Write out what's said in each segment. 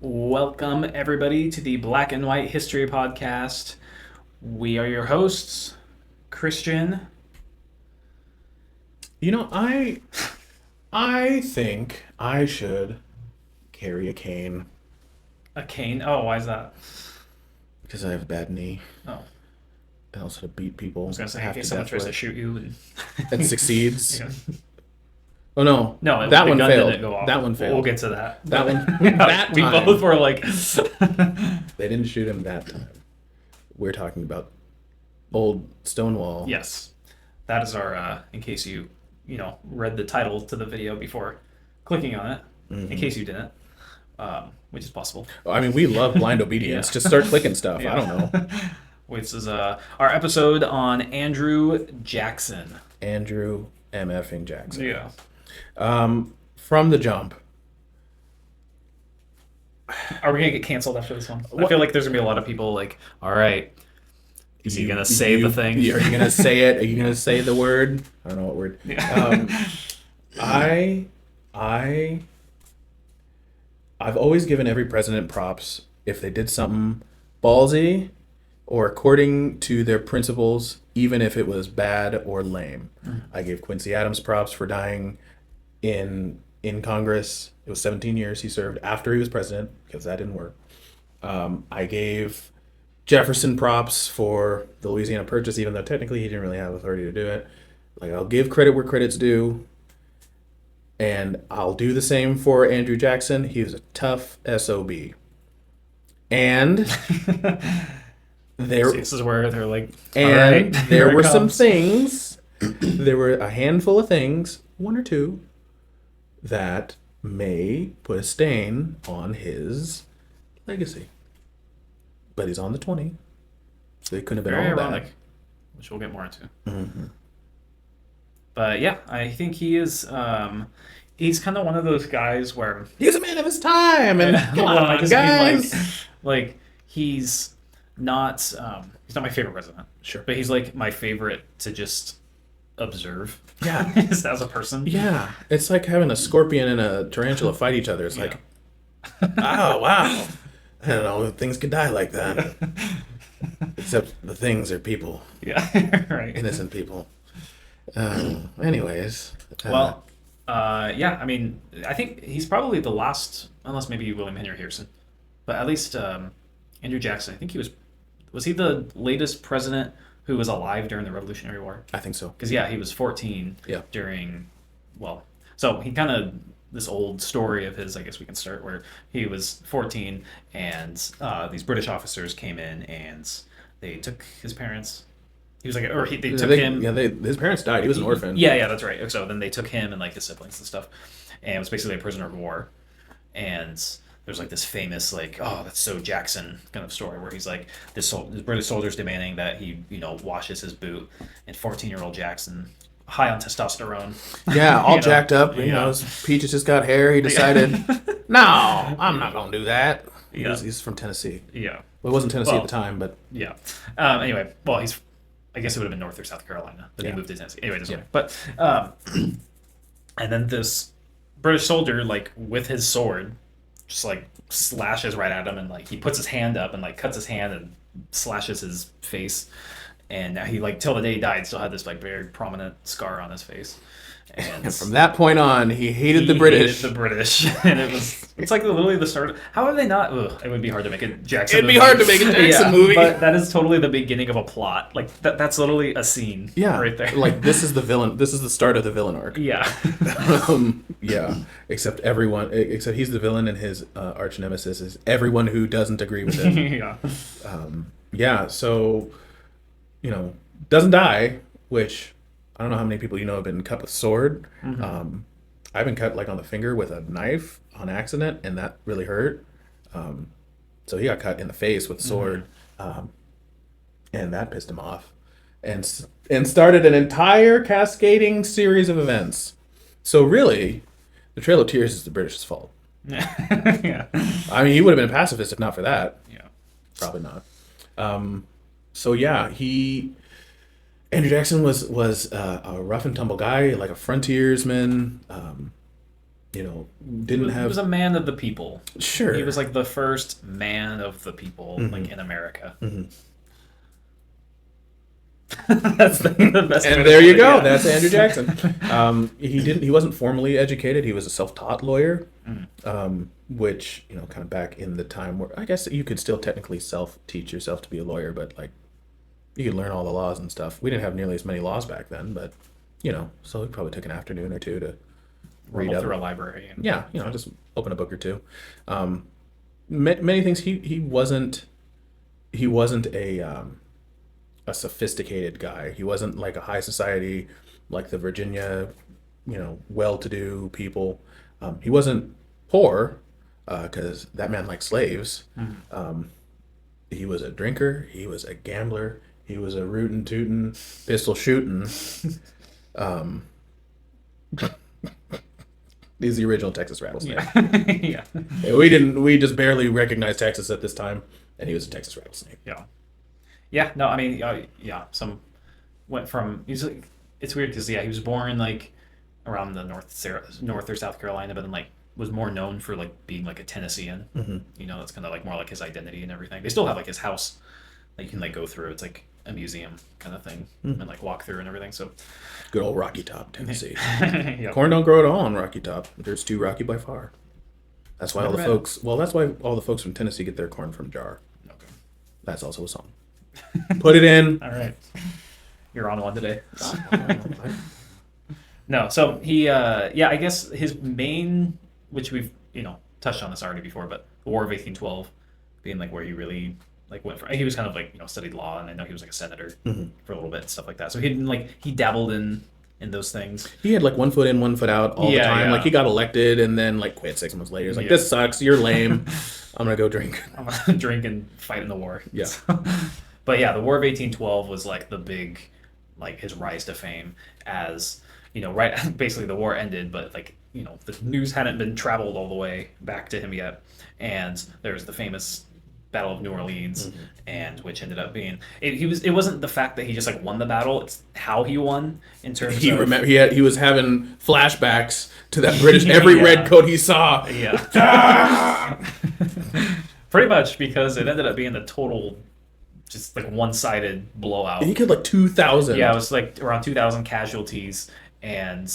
Welcome, everybody, to the Black and White History Podcast. We are your hosts, Christian. I think I should carry a cane A cane. Oh, why is that? because I have a bad knee. Oh, I also to beat people. I was going to say, in half case to someone death tries to with. shoot you. And succeeds. Yeah. Oh no, No, that the one gun failed. didn't go off. That one failed. We'll get to that. That one. Yeah, That we time. both were like... They didn't shoot him that time. We're talking about old Stonewall. Yes. That is our, in case you read the title to the video before clicking on it, in case you didn't, which is possible. I mean, we love blind obedience. Yeah. Just start clicking stuff. Yeah. I don't know. This is our episode on Andrew Jackson. Andrew M.F.ing Jackson. Yeah. From the jump. Are we going to get canceled after this one? I feel like there's going to be a lot of people like, all right, is he going to say the thing? Are you going to say it? Are you going to say the word? I don't know what word. Yeah. I've always given every president props if they did something ballsy or according to their principles, even if it was bad or lame. I gave Quincy Adams props for dying in Congress. It was 17 years he served after he was president because that didn't work. I gave Jefferson props for the Louisiana Purchase, even though technically he didn't really have authority to do it. Like, I'll give credit where credit's due. And I'll do the same for Andrew Jackson. He was a tough SOB. And there, This is where they're like, all and right, there here were it some comes. things, there were a handful of things, one or two, that may put a stain on his legacy. But he's on the 20. So he couldn't have been Very all ironic, bad. which we'll get more into. But yeah, I think he is. He's kind of one of those guys where He's a man of his time. And come Well, I on, just guys. mean, like he's not. He's not my favorite president. Sure. But he's like my favorite to just observe. Yeah. Just as a person. Yeah, it's like having a scorpion and a tarantula fight each other. It's like, oh, wow. I don't know, things could die like that. Except the things are people, Yeah. Right. innocent people. Anyways. Well, yeah. I mean, I think he's probably the last, unless maybe William Henry Harrison, but at least Andrew Jackson. I think he was he the latest president who was alive during the Revolutionary War? I think so. Because yeah, he was 14 Yeah. during, well, so he kind of, this old story of his, I guess we can start, where he was 14 and these British officers came in and they took his parents. He was like, or they took him. Yeah, his parents died. He was an orphan. Yeah, that's right. So then they took him and like his siblings and stuff, and it was basically a prisoner of war. And there's like this famous like, oh, that's so Jackson kind of story where he's like this British soldier's demanding that he washes his boot, and 14-year-old Jackson, high on testosterone. Yeah, all You know, jacked up. You yeah. know, his Peaches just got hair. He decided, no, I'm not going to do that. Yeah. He's from Tennessee. Yeah, Well, it wasn't Tennessee Well, at the time, but yeah. Anyway, well, I guess it would have been North or South Carolina, but he Yeah. moved to Tennessee. Anyway, doesn't matter. But and then this British soldier, like with his sword, just like slashes right at him, and like he puts his hand up and like cuts his hand and slashes his face, and now he like till the day he died still had this like very prominent scar on his face. And from that point on, he hated the he British. hated the British, and it's like literally the start. How have they not? Ugh, it would be hard to make a Jackson. It'd be movie. hard to make a Jackson movie. But that is totally the beginning of a plot. Like that's literally a scene. Yeah, right there. Like this is the villain. This is the start of the villain arc. yeah, Yeah. Except he's the villain, and his arch nemesis is everyone who doesn't agree with him. yeah, Yeah. So, doesn't die, which I don't know how many people have been cut with sword. I've been cut like on the finger with a knife on accident, and that really hurt. So he got cut in the face with a sword, and that pissed him off, and started an entire cascading series of events. So really, the Trail of Tears is the British's fault. yeah, I mean, he would have been a pacifist if not for that. yeah. Probably not. So yeah, Andrew Jackson was a rough and tumble guy, like a frontiersman. you know, didn't He was have a man of the people. sure. He was like the first man of the people, like in America. That's the best way And to there put you it, go. yeah. That's Andrew Jackson. He wasn't formally educated. He was a self-taught lawyer, which kind of back in the time where I guess you could still technically self-teach yourself to be a lawyer, but like you could learn all the laws and stuff. We didn't have nearly as many laws back then, but so he probably took an afternoon or two to read Rumble up. through a library. And, Yeah, just open a book or two. Many things he wasn't a sophisticated guy. He wasn't like a high society, like the Virginia, well-to-do people. He wasn't poor, because that man liked slaves. He was a drinker. He was a gambler. He was a rootin' tootin', pistol shooting. He's the original Texas rattlesnake. Yeah. Yeah, we just barely recognized Texas at this time, and he was a Texas rattlesnake. Yeah. Yeah. No, I mean, yeah. Some went from. He's like, it's weird because he was born like around the North or South Carolina, but then like was more known for like being like a Tennessean. That's kind of like more like his identity and everything. They still have like his house that you can like go through. It's like a museum kind of thing and like walk through and everything. So Good old Rocky Top, Tennessee. yeah. Corn don't grow at all on Rocky Top. It's too rocky by far. That's why all the Never been. folks. Well, that's why all the folks from Tennessee get their corn from jar. Okay. That's also a song. Put it in. All right. You're on one today. No, so he, yeah, I guess his main, which we've, touched on this already before, but the War of 1812 being like where he really like went for, he was kind of like, studied law, and I know he was like a senator for a little bit and stuff like that. So he didn't like, he dabbled in those things. He had like 1 foot in, 1 foot out all the Yeah, time. yeah. Like he got elected and then like quit 6 months later. He's like, Yeah. this sucks. You're lame. I'm gonna go drink. I'm gonna drink and fight in the war. Yeah. But yeah, the War of 1812 was like the big, like his rise to fame as, right, basically the war ended, but like, the news hadn't been traveled all the way back to him yet. And there's the famous Battle of New Orleans, and which ended up being, it wasn't the fact that he just like won the battle, it's how he won in terms He of. he was having flashbacks to that British every Yeah. red coat he saw. Yeah. Pretty much, because it ended up being a total, just like one-sided blowout. He killed like 2,000. Yeah, it was like around 2,000 casualties, and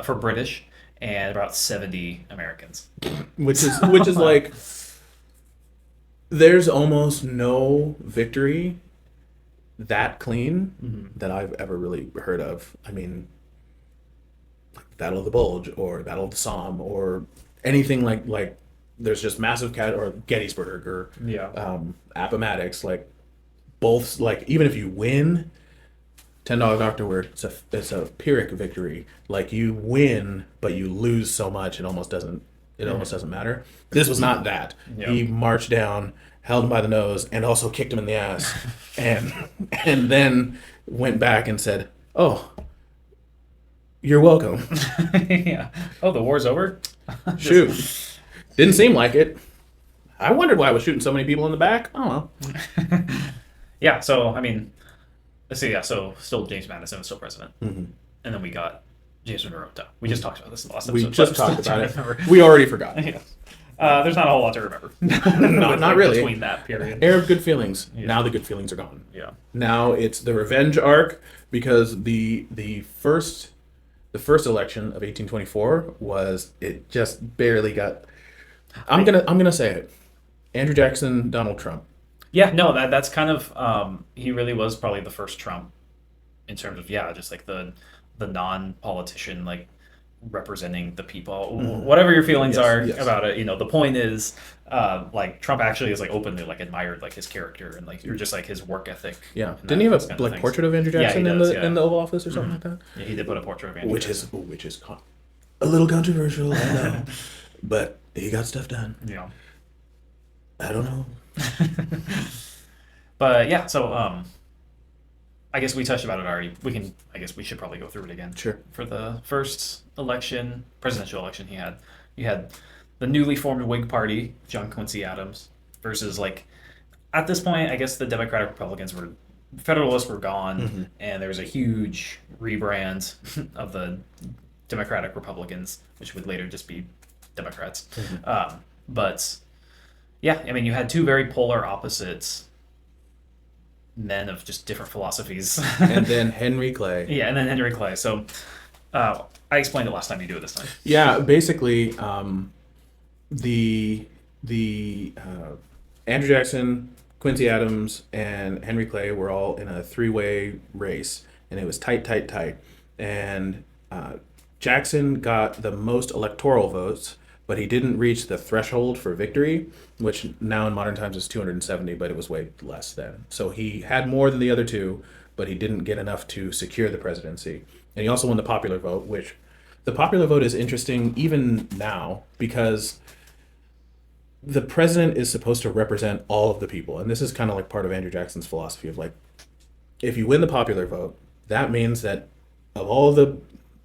for British, and about 70 Americans. which is like there's almost no victory that clean that I've ever really heard of. I mean, like Battle of the Bulge or Battle of the Somme or anything like there's just massive or Gettysburg or Yeah. Appomattox, like both, like even if you win $10 Doctor Word, it's a Pyrrhic victory. Like you win, but you lose so much it almost doesn't matter. This was not that. Yeah. He marched down, held him by the nose, and also kicked him in the ass, and then went back and said, "Oh, you're welcome." Yeah. Oh, the war's over? Shoot, didn't seem like it. I wondered why I was shooting so many people in the back. I don't know. Yeah, so, I mean, let's see, yeah, so still James Madison was still president. And then we got James Monroe. We just talked about this in the last episode. We just but I'm talked still about trying to it. We already forgot. remember. Yeah. There's not a whole lot to remember. Not really. Between that period. Air of good feelings. Yeah. Now the good feelings are gone. Yeah. Now it's the revenge arc, because the first election of 1824 was, it just barely got. I'm gonna say it. Andrew Jackson, Donald Trump. Yeah, no, that's kind of he really was probably the first Trump in terms of just like the non-politician, like representing the people, whatever your feelings Yes, are yes. about it. The point is like Trump actually is like openly like admired like his character and like you're just like his work ethic. Yeah. and Didn't he have those a kind of like things. portrait of Andrew Yeah, he Jackson does, in the Oval Office or something like that? Yeah, he did put a portrait of Andrew Which Jackson. is a little controversial, I know, but he got stuff done. Yeah. I don't know. But yeah, so I guess we touched about it already. I guess we should probably go through it again. Sure. For the first presidential election you had the newly formed Whig Party, John Quincy Adams, versus like at this point, I guess the Democratic Republicans Federalists were gone, and there was a huge rebrand of the Democratic Republicans, which would later just be Democrats. Mm-hmm. But yeah, I mean, you had two very polar opposites men of just different philosophies. And then Henry Clay. Yeah, and then Henry Clay. So I explained it last time. You do it this time. Yeah, basically, the Andrew Jackson, Quincy Adams, and Henry Clay were all in a three-way race, and it was tight, tight, tight. And Jackson got the most electoral votes, but he didn't reach the threshold for victory, which now in modern times is 270, but it was way less then. So he had more than the other two, but he didn't get enough to secure the presidency. And he also won the popular vote, which the popular vote is interesting even now because the president is supposed to represent all of the people. And this is kind of like part of Andrew Jackson's philosophy of like, if you win the popular vote, that means that of all the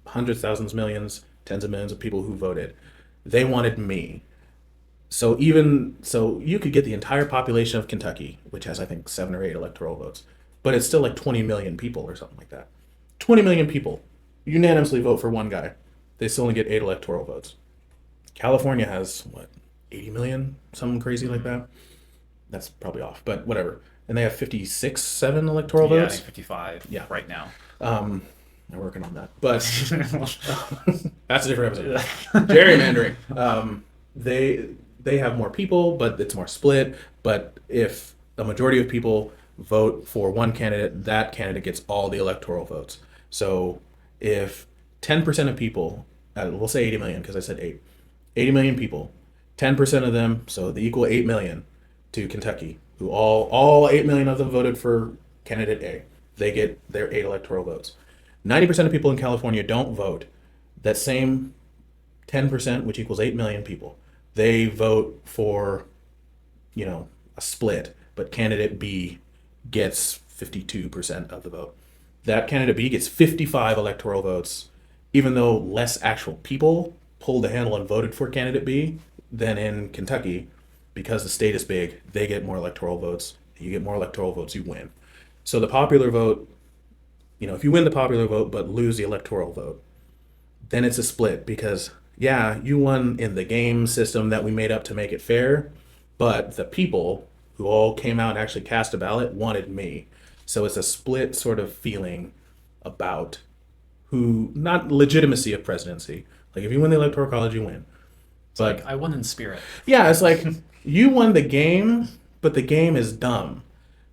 hundreds, thousands, millions, tens of millions of people who voted, they wanted me. So you could get the entire population of Kentucky, which has I think 7 or 8 electoral votes, but it's still like 20 million people or something like that. 20 million people unanimously vote for one guy. They still only get 8 electoral votes. California has what, 80 million, something crazy like that. That's probably off, but whatever. And they have 56, 7 electoral Yeah, I votes. think 55. Yeah. Right now. I'm working on that, but that's a different episode. Gerrymandering. They have more people, but it's more split. But if a majority of people vote for one candidate, that candidate gets all the electoral votes. So if 10% of people, we'll say 80 million because I said 8, 80 million people, 10% of them, so they equal 8 million to Kentucky, who all 8 million of them voted for candidate A. They get their 8 electoral votes. 90% of people in California don't vote. That same 10%, which equals 8 million people, they vote for, a split, but candidate B gets 52% of the vote. That candidate B gets 55 electoral votes, even though less actual people pulled the handle and voted for candidate B than in Kentucky, because the state is big, they get more electoral votes. You get more electoral votes, you win. So the popular vote, if you win the popular vote but lose the electoral vote, then it's a split because, yeah, you won in the game system that we made up to make it fair, but the people who all came out and actually cast a ballot wanted me. So it's a split sort of feeling about not legitimacy of presidency. Like if you win the electoral college, you win. But Like I won in spirit. yeah, it's like you won the game, but the game is dumb.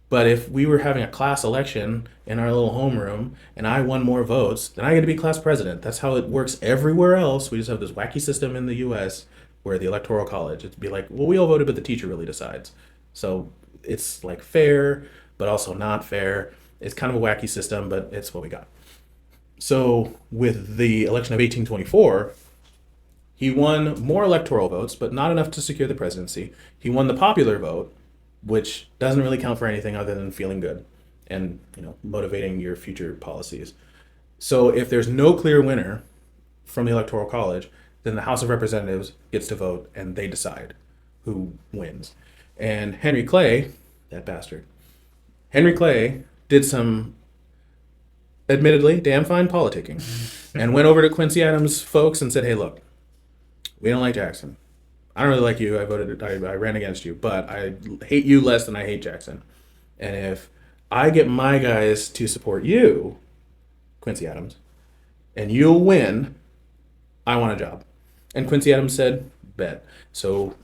But if we were having a class election in our little homeroom and I won more votes, then I get to be class president. That's how it works everywhere else. We just have this wacky system in the US where the electoral college, it'd be like, well, we all voted, but the teacher really decides. So it's like fair, but also not fair. It's kind of a wacky system, but it's what we got. So with the election of 1824, he won more electoral votes, but not enough to secure the presidency. He won the popular vote, which doesn't really count for anything other than feeling good and motivating your future policies. So if there's no clear winner from the electoral college, then the House of Representatives gets to vote and they decide who wins. And Henry Clay, that bastard, Henry Clay did some admittedly damn fine politicking and went over to Quincy Adams folks and said, hey, look, we don't like Jackson. I don't really like you. I ran against you, but I hate you less than I hate Jackson. And if I get my guys to support you, Quincy Adams, and you'll win, I want a job. And Quincy Adams said, bet. So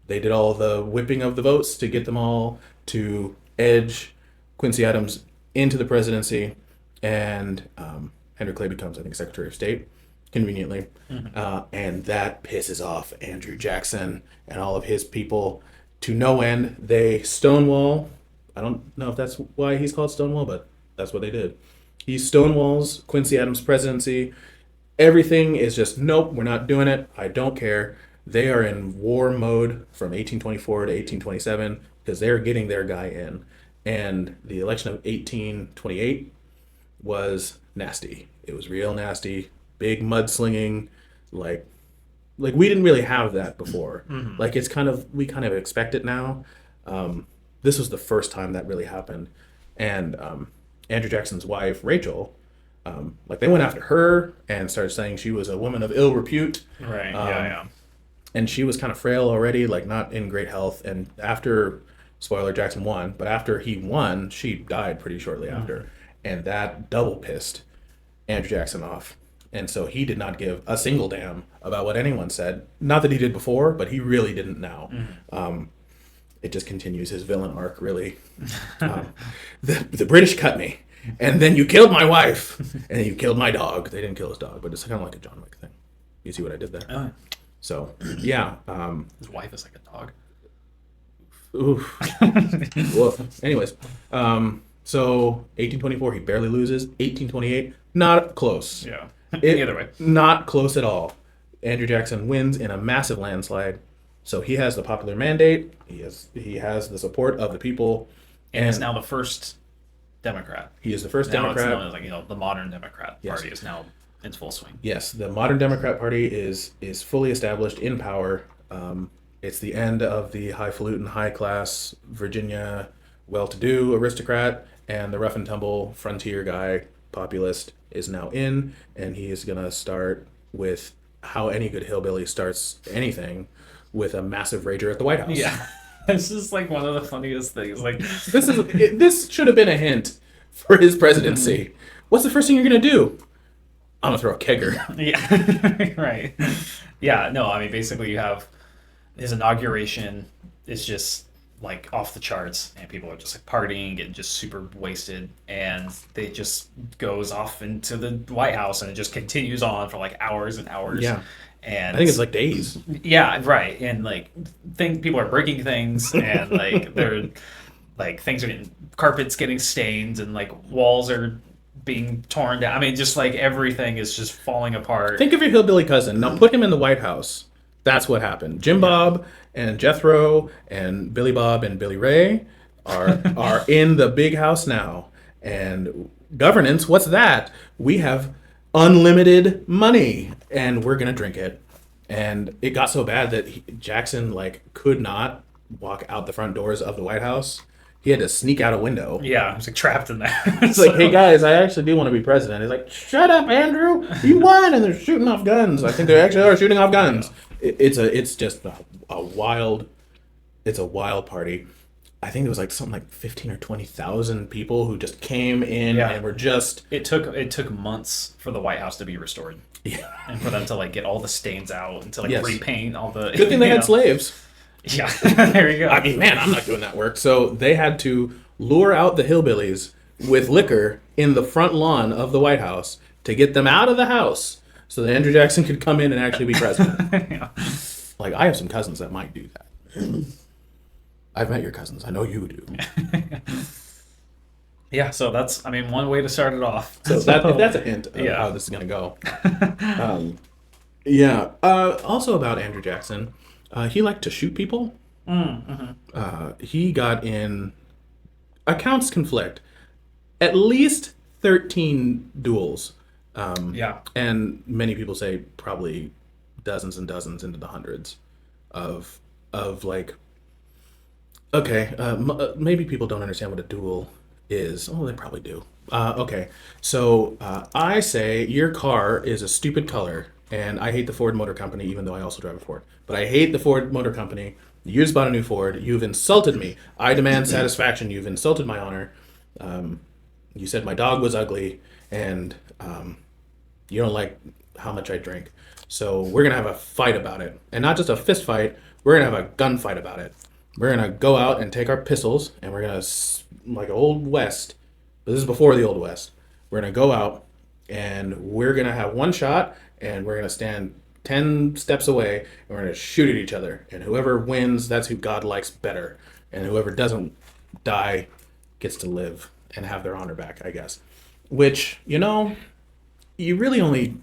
they did all the whipping of the votes to get them all to edge Quincy Adams into the presidency. And Henry Clay becomes, I think, Secretary of State, conveniently. And that pisses off Andrew Jackson and all of his people to no end. They stonewall. I don't know if that's why he's called Stonewall, but that's what they did. He stonewalls Quincy Adams' presidency. Everything is just, nope, we're not doing it. I don't care. They are in war mode from 1824 to 1827 because they're getting their guy in. And the election of 1828 was nasty. It was real nasty. Big mudslinging, like we didn't really have that before. Like we kind of expect it now. This was the first time that really happened. And Andrew Jackson's wife, Rachel, Like they went after her and started saying she was a woman of ill repute. Right. Yeah. Um, Yeah. and she was kind of frail already, like not in great health. And after, spoiler, Jackson won, but after he won, she died pretty shortly after, and that double pissed Andrew Jackson off. And so he did not give a single damn about what anyone said. Not that he did before, but he really didn't now. It just continues his villain arc, really. Um, the British cut me, and then you killed my wife, and then you killed my dog. They didn't kill his dog, but it's kind of like a John Wick thing. You see what I did there? Oh, So, yeah. his wife is like a dog. Oof. Well, anyways, so 1824, he barely loses. 1828, not close. Yeah. It, Either way. Not close at all. Andrew Jackson wins in a massive landslide. So he has the popular mandate. He has the support of the people, And is now the first Democrat. he is the first Now it's Democrat. known as like the modern Democrat Yes. Party is now in full swing. Yes, the modern Democrat Party is fully established in power. It's the end of the highfalutin, high class Virginia, well-to-do aristocrat, and the rough and tumble frontier guy, populist, is now in, and he is gonna start with how any good hillbilly starts anything, with a massive rager at the White House. Yeah. It's just like one of the funniest things. Like, This should have been a hint for his presidency. What's the first thing you're gonna do? I'm gonna throw a kegger. yeah, right. Yeah, no, I mean, basically, you have his inauguration is just like off the charts, and people are just like partying, getting just super wasted, and they just goes off into the White House, and it just continues on for like hours and hours. Yeah. And I think it's like days. yeah, right. And like, people are breaking things, and like they're like things are getting carpets getting stained, and like walls are being torn down. I mean, just like everything is just falling apart. Think of your hillbilly cousin. Now put him in the White House. That's what happened. Jim Bob and Jethro and Billy Bob and Billy Ray are in the big house now. And governance, what's that? We have unlimited money and we're gonna drink it. And it got so bad that Jackson like could not walk out the front doors of the White House. He had to sneak out a window. Yeah, I was like trapped in there. It's like, hey guys, I actually do want to be president. He's like, shut up, Andrew. You won, and they're shooting off guns. I think they actually are shooting off guns. It's just a wild, it's a wild party. I think there was like something like 15 or 20,000 people who just came in Yeah. and were just It took months for the White House to be restored, yeah. and for them to like get all the stains out and to like Yes. repaint all the. Good thing they had slaves. Yeah, there you go. I mean, man, I'm not doing that work. So they had to lure out the hillbillies with liquor in the front lawn of the White House to get them out of the house so that Andrew Jackson could come in and actually be president. Yeah. Like, I have some cousins that might do that. I've met your cousins. I know you do. Yeah, so that's, I mean, one way to start it off. So if that's a hint of Yeah. how this is going to go. Yeah. Also about Andrew Jackson, he liked to shoot people. He got in, accounts conflict, at least 13 duels. Yeah. And many people say probably dozens and dozens into the hundreds of like, okay, maybe people don't understand what a duel is. Oh, they probably do. Okay, so I say your car is a stupid color, and I hate the Ford Motor Company, even though I also drive a Ford. But I hate the Ford Motor Company. You just bought a new Ford. You've insulted me. I demand satisfaction. You've insulted my honor. You said my dog was ugly, and you don't like how much I drink. So we're gonna have a fight about it, and not just a fist fight. We're gonna have a gunfight about it. We're gonna go out and take our pistols, and we're gonna like Old West. But this is before the Old West. We're gonna go out, and we're gonna have one shot, and we're gonna stand 10 steps away, and we're gonna shoot at each other. And whoever wins, that's who God likes better. And whoever doesn't die gets to live and have their honor back, I guess. Which, you really only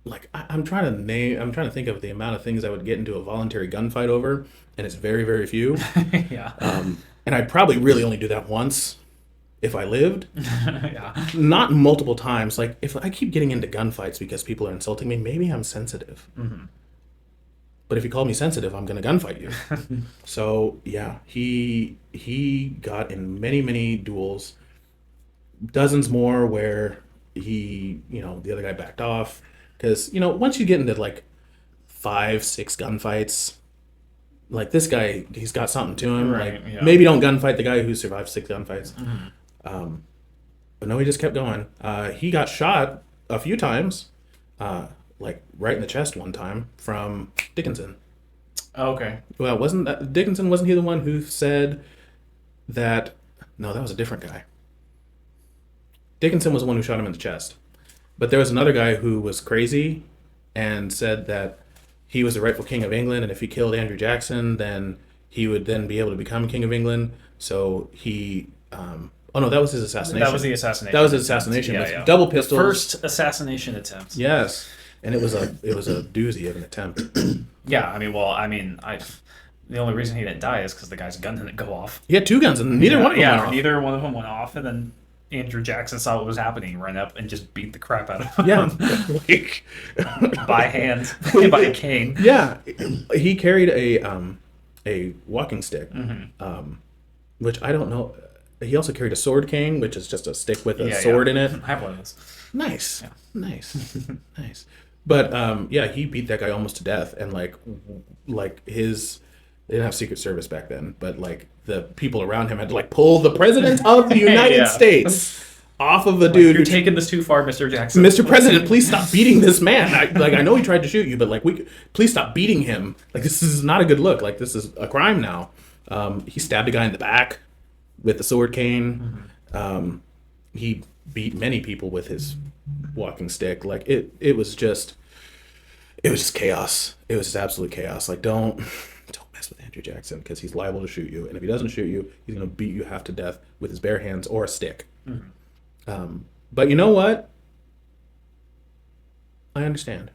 like I'm trying to think of the amount of things I would get into a voluntary gunfight over, and it's very, very few. Yeah. And I'd probably really only do that once if I lived. Yeah. Not multiple times. Like if I keep getting into gunfights because people are insulting me, maybe I'm sensitive. But if you call me sensitive, I'm gonna gunfight you. So yeah, he got in many, many duels, dozens more where the other guy backed off because once you get into like 5, 6 gunfights, like this guy, he's got something to him. Right, Like yeah. maybe don't gunfight the guy who survived 6 gunfights. But no, he just kept going. He got shot a few times, like right in the chest one time from Dickinson. Oh, okay. Well, wasn't that Dickinson? Wasn't he the one who said that? No, that was a different guy. Dickinson was the one who shot him in the chest. But there was another guy who was crazy and said that he was the rightful king of England, and if he killed Andrew Jackson, then he would then be able to become king of England. So he, oh no, that was his assassination. That was the assassination. That was his assassination Yeah, with yeah. double The pistols. first assassination attempt. Yes, and it was a doozy of an attempt. Yeah, the only reason he didn't die is because the guy's gun didn't go off. He had 2 guns, and neither one of them went off. Neither one of them went off, and then Andrew Jackson saw what was happening, ran up and just beat the crap out of him. Yeah, like, By hand, by a cane. yeah, he carried a walking stick, which I don't know. He also carried a sword cane, which is just a stick with a sword in it. I have one of those. Nice, nice, nice. But yeah, he beat that guy almost to death, and like his. They didn't have Secret Service back then, but like the people around him had to like pull the president of the United Yeah. States off of a Like, dude. you're taking this too far, Mr. Jackson. Mr. President, please stop beating this man. I know he tried to shoot you, but please stop beating him. Like this is not a good look. Like this is a crime now. He stabbed a guy in the back with the sword cane. He beat many people with his walking stick. Like it was just chaos. It was just absolute chaos. Like don't mess with Andrew Jackson because he's liable to shoot you, and if he doesn't shoot you, he's gonna beat you half to death with his bare hands or a stick. But you know what? I understand.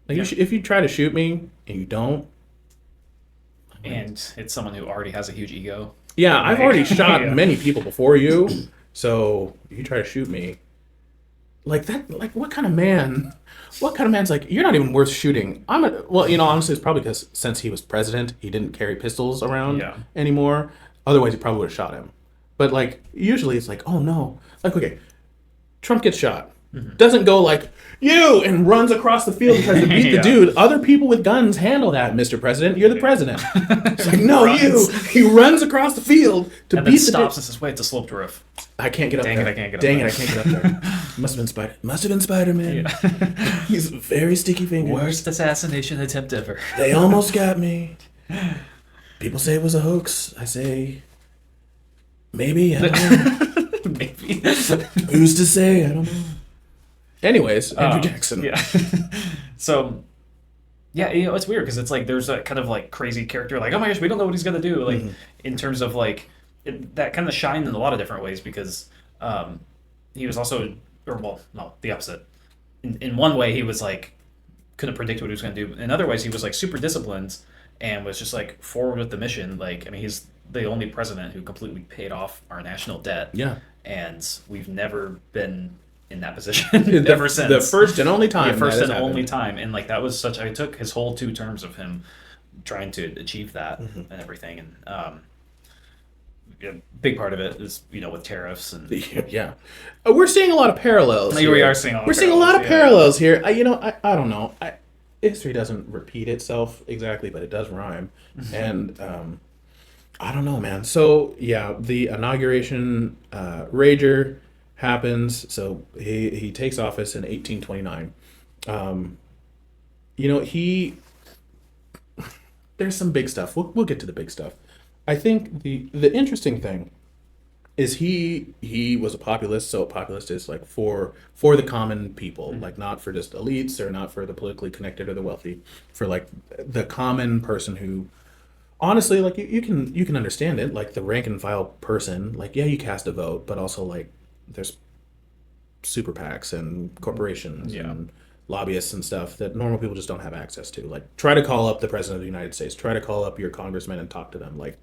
Like if you try to shoot me and you don't, And it's someone who already has a huge ego. yeah, I've already shot Yeah. many people before you, so if you try to shoot me, like that, like what kind of man? What kind of man's like you're not even worth shooting? Honestly, it's probably because since he was president, he didn't carry pistols around Yeah. anymore. Otherwise, he probably would have shot him. But like usually, it's like, oh no, like okay, Trump gets shot. Doesn't go like you and runs across the field and tries to beat the Yeah. dude. Other people with guns handle that, Mr. President. You're the president. It's like no, Runs. you. He runs across the field to And beat then the stops dude. and says, wait, it's a sloped roof. I can't get up Dang there. it, I can't get up Dang there. it, I can't get up there. Must have been Spider-Man. He's very sticky fingers. Worst assassination attempt ever. They almost got me. People say it was a hoax. I say maybe. I don't know. Maybe. Who's to say? I don't know. Anyways, Andrew Jackson. Yeah. So, yeah, it's weird because it's like there's a kind of like crazy character, like, oh my gosh, we don't know what he's gonna do, like in terms of like that kind of shined in a lot of different ways because he was also, the opposite. In one way, he was like couldn't predict what he was gonna do. In other ways, he was like super disciplined and was just like forward with the mission. Like, I mean, he's the only president who completely paid off our national debt. Yeah. And we've never been in that position ever since. The first and only time. The first that and has only happened. time. And like that was such, I took his whole 2 terms of him trying to achieve that and everything. And a big part of it is, with tariffs and Yeah. We're seeing a lot of parallels. We here. are seeing a lot of We're seeing a lot of parallels, parallels here. I don't know. History doesn't repeat itself exactly, but it does rhyme. And I don't know, man. So yeah, the inauguration rager happens. So he takes office in 1829. There's some big stuff. We'll get to the big stuff. I think the interesting thing is he was a populist. So a populist is like for the common people, like not for just elites or not for the politically connected or the wealthy, for like the common person who honestly, like you can understand it, like the rank and file person, like yeah, you cast a vote, but also like there's super PACs and corporations and lobbyists and stuff that normal people just don't have access to. Like try to call up the president of the United States, try to call up your congressman and talk to them. Like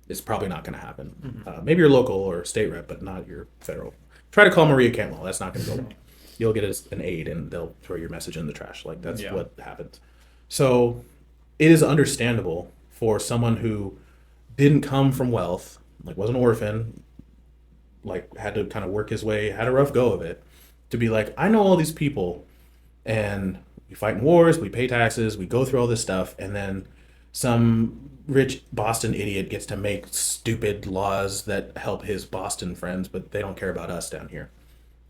it's probably not going to happen. Maybe your local or state rep, but not your federal. Try to call Maria Cantwell. That's not going to go well. You'll get an aide and they'll throw your message in the trash. Like that's what happens. So it is understandable for someone who didn't come from wealth, like was an orphan, like had to kind of work his way, had a rough go of it, to be like, I know all these people, and we fight in wars, we pay taxes, we go through all this stuff, and then some rich Boston idiot gets to make stupid laws that help his Boston friends, but they don't care about us down here.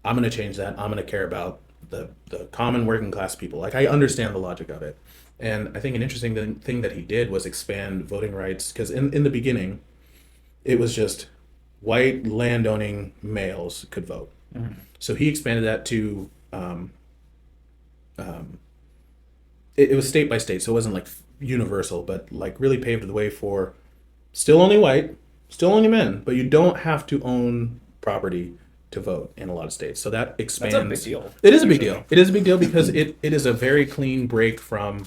I'm going to change that. I'm going to care about the common working class people. Like, I understand the logic of it. And I think an interesting thing that he did was expand voting rights, because in the beginning, it was just white landowning males could vote. So he expanded that to it was state by state, so it wasn't like universal, but like really paved the way for still only white, still only men, but you don't have to own property to vote in a lot of states. So that expands. That's a big deal. It is a big deal. It is a big deal because it is a very clean break from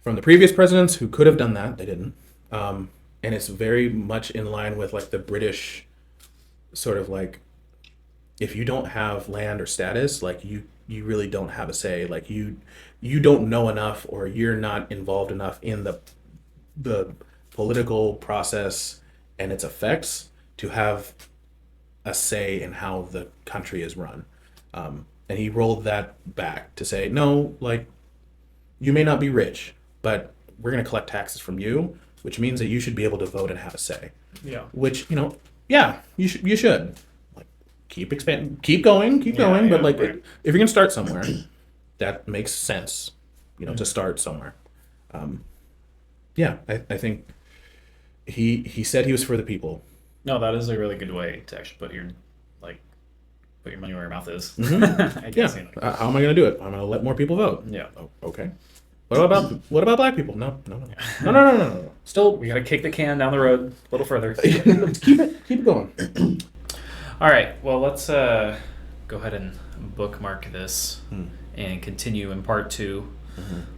the previous presidents who could have done that. They didn't. And it's very much in line with like the British sort of like, if you don't have land or status, like you really don't have a say. Like you don't know enough, or you're not involved enough in the political process and its effects to have a say in how the country is run. And he rolled that back to say, no, like, you may not be rich, but we're going to collect taxes from you, which means that you should be able to vote and have a say. Yeah. Which, yeah, you should. Like, keep expanding, keep going, but like, right. if you're going to start somewhere, that makes sense, to start somewhere. Yeah, I think he said he was for the people. No, that is a really good way to actually put your money where your mouth is. I Yeah. guess, How am I going to do it? I'm going to let more people vote. Yeah. Oh, okay. What about black people? No. No. Still, We got to kick the can down the road a little further. keep it going. All right. Well, let's go ahead and bookmark this and continue in part 2.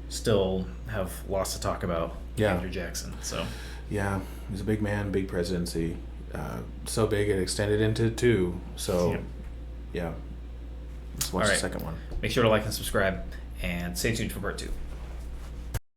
Still have lots to talk about. Yeah. Andrew Jackson. So. Yeah, he's a big man, big presidency. So big it extended into 2. So, yeah. Let's watch All the right. second one. Make sure to like and subscribe, and stay tuned for part 2.